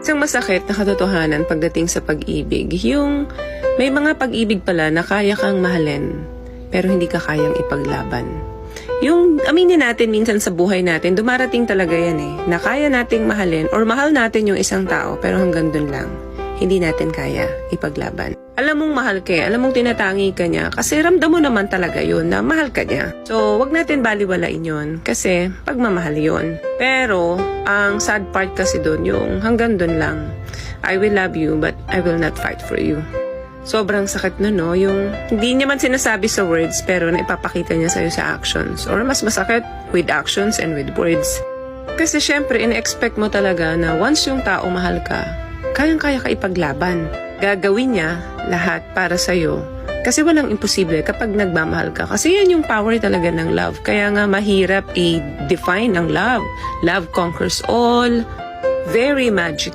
Isang masakit na katotohanan pagdating sa pag-ibig, yung may mga pag-ibig pala na kaya kang mahalin, pero hindi ka kayang ipaglaban. Yung aminin natin minsan sa buhay natin, dumarating talaga yan na kaya nating mahalin or mahal natin yung isang tao, pero hanggang dun lang, hindi natin kaya ipaglaban. Alam mong mahal ka, alam mong tinatangi ka niya, kasi ramdam mo naman talaga yun na mahal ka niya. So, wag natin baliwalain yun, kasi pagmamahal yun. Pero, ang sad part kasi dun, yung hanggang dun lang. I will love you, but I will not fight for you. Sobrang sakit nun, no? Yung hindi niya man sinasabi sa words, pero naipapakita niya sa'yo sa actions. Or mas masakit, with actions and with words. Kasi syempre, in-expect mo talaga na once yung tao mahal ka, kayang-kaya ka ipaglaban. Gagawin niya lahat para sa'yo. Kasi walang imposible kapag nagmamahal ka. Kasi yan yung power talaga ng love. Kaya nga mahirap i-define ang love. Love conquers all. Very magical.